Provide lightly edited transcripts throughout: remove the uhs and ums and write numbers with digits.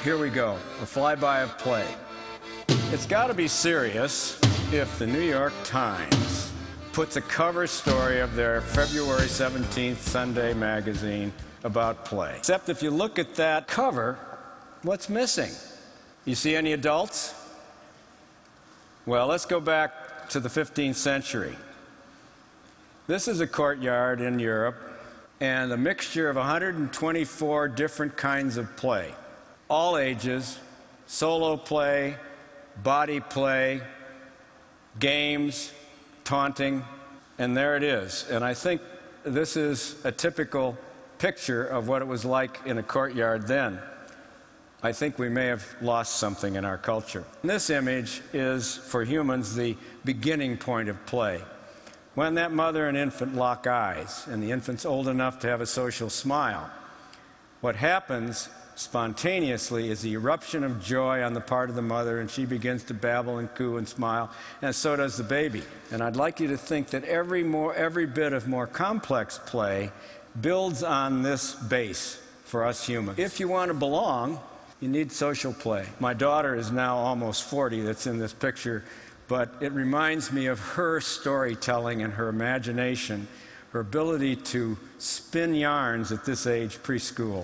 Here we go, a flyby of play. It's got to be serious if the New York Times puts a cover story of their February 17th Sunday magazine about play. Except if you look at that cover, what's missing? You see any adults? Well, let's go back to the 15th century. This is a courtyard in Europe, and a mixture of 124 different kinds of play. All ages, solo play, body play, games, taunting, and there it is. And I think this is a typical picture of what it was like in a courtyard then. I think we may have lost something in our culture. This image is, for humans, the beginning point of play. When that mother and infant lock eyes, and the infant's old enough to have a social smile, what happens spontaneously is the eruption of joy on the part of the mother, and she begins to babble and coo and smile, and so does the baby. And I'd like you to think that every bit of more complex play builds on this base for us humans. If you want to belong, you need social play. My daughter is now almost 40, that's in this picture, but it reminds me of her storytelling and her imagination, her ability to spin yarns at this age, preschool.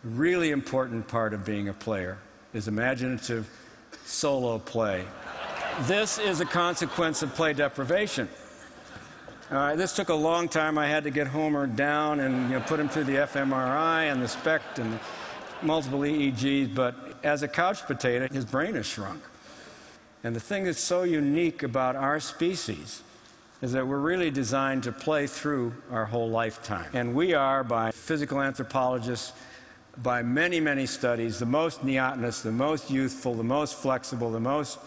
Really important part of being a player is imaginative solo play. This is a consequence of play deprivation. This took a long time. I had to get Homer down and put him through the fMRI and the SPECT and multiple EEGs, but as a couch potato, his brain has shrunk. And the thing that's so unique about our species is that we're really designed to play through our whole lifetime. And we are, by physical anthropologists, by many, many studies, the most neotenous, the most youthful, the most flexible, the most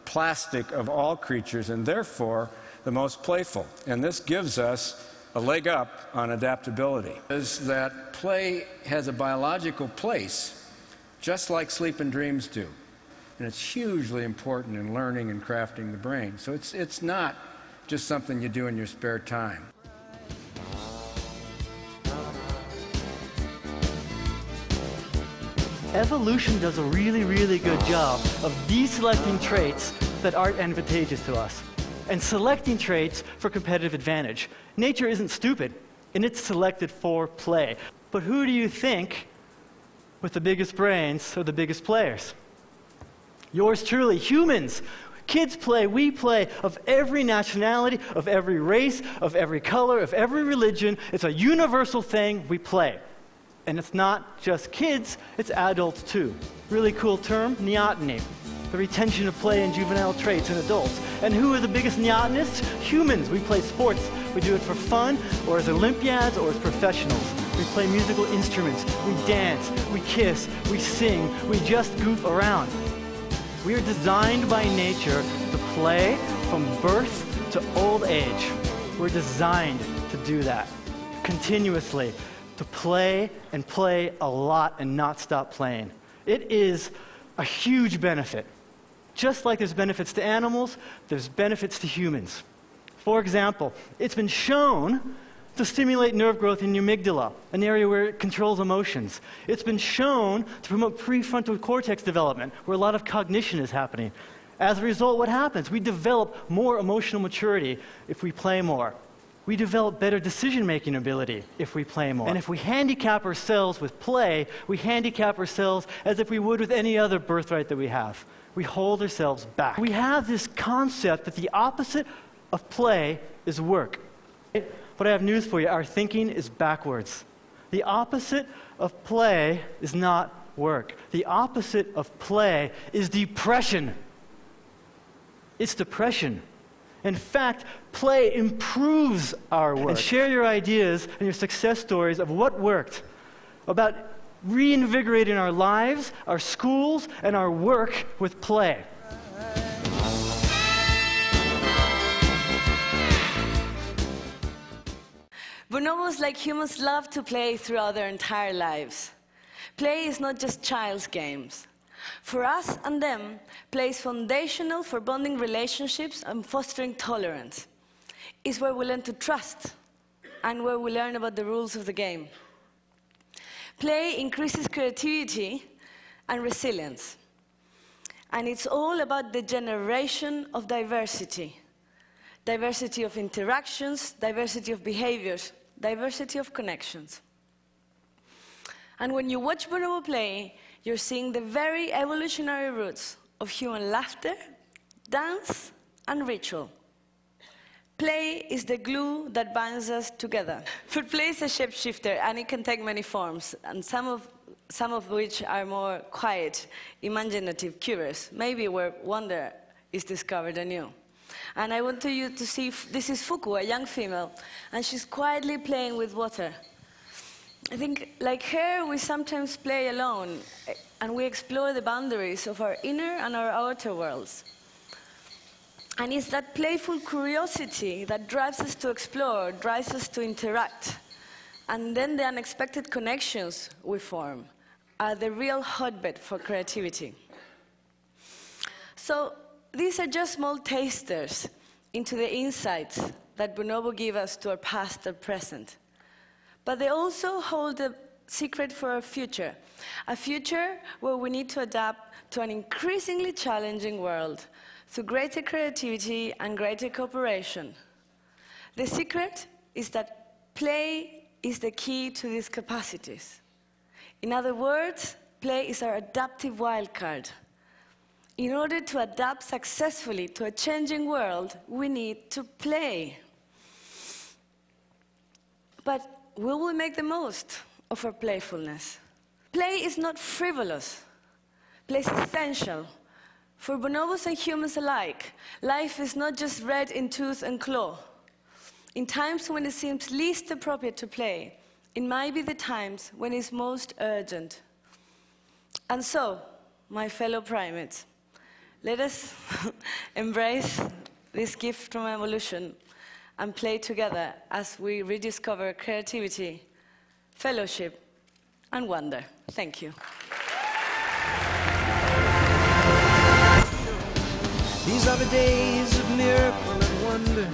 plastic of all creatures, and therefore the most playful. And this gives us a leg up on adaptability. Is that play has a biological place, just like sleep and dreams do. And it's hugely important in learning and crafting the brain. So it's not just something you do in your spare time. Evolution does a really, really good job of deselecting traits that aren't advantageous to us and selecting traits for competitive advantage. Nature isn't stupid, and it's selected for play. But who do you think, with the biggest brains, are the biggest players? Yours truly, humans. Kids play, we play, of every nationality, of every race, of every color, of every religion. It's a universal thing, we play. And it's not just kids, it's adults too. Really cool term, neoteny. The retention of play and juvenile traits in adults. And who are the biggest neotenists? Humans. We play sports. We do it for fun, or as Olympiads, or as professionals. We play musical instruments. We dance. We kiss. We sing. We just goof around. We are designed by nature to play from birth to old age. We're designed to do that continuously. To play and play a lot and not stop playing. It is a huge benefit. Just like there's benefits to animals, there's benefits to humans. For example, it's been shown to stimulate nerve growth in the amygdala, an area where it controls emotions. It's been shown to promote pre-frontal cortex development, where a lot of cognition is happening. As a result, what happens? We develop more emotional maturity if we play more. We develop better decision-making ability if we play more. And if we handicap ourselves with play, we handicap ourselves as if we would with any other birthright that we have. We hold ourselves back. We have this concept that the opposite of play is work. But I have news for you. Our thinking is backwards. The opposite of play is not work. The opposite of play is depression. It's depression. In fact, play improves our work. And share your ideas and your success stories of what worked, about reinvigorating our lives, our schools, and our work with play. Bonobos, like humans, love to play throughout their entire lives. Play is not just child's games. For us and them, play is foundational for bonding relationships and fostering tolerance. It's where we learn to trust and where we learn about the rules of the game. Play increases creativity and resilience. And it's all about the generation of diversity. Diversity of interactions, diversity of behaviors, diversity of connections. And when you watch bonobo play, you're seeing the very evolutionary roots of human laughter, dance, and ritual. Play is the glue that binds us together. But play is a shapeshifter, and it can take many forms, and some of which are more quiet, imaginative, curious, maybe where wonder is discovered anew. And I want you to see, this is Fuku, a young female, and she's quietly playing with water. I think, like her, we sometimes play alone, and we explore the boundaries of our inner and our outer worlds. And it's that playful curiosity that drives us to explore, drives us to interact. And then the unexpected connections we form are the real hotbed for creativity. So these are just small tasters into the insights that bonobo give us to our past and present. But they also hold a secret for our future, a future where we need to adapt to an increasingly challenging world through greater creativity and greater cooperation. The secret is that play is the key to these capacities. In other words, play is our adaptive wildcard. In order to adapt successfully to a changing world, we need to play. But will we make the most of our playfulness? Play is not frivolous. Play is essential. For bonobos and humans alike, life is not just red in tooth and claw. In times when it seems least appropriate to play, it might be the times when it's most urgent. And so, my fellow primates, let us embrace this gift from evolution and play together as we rediscover creativity, fellowship, and wonder. Thank you. These are the days of miracle and wonder.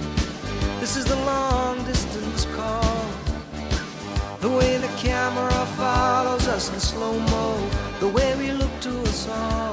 This is the long distance call. The way the camera follows us in slow-mo, the way we look to us all.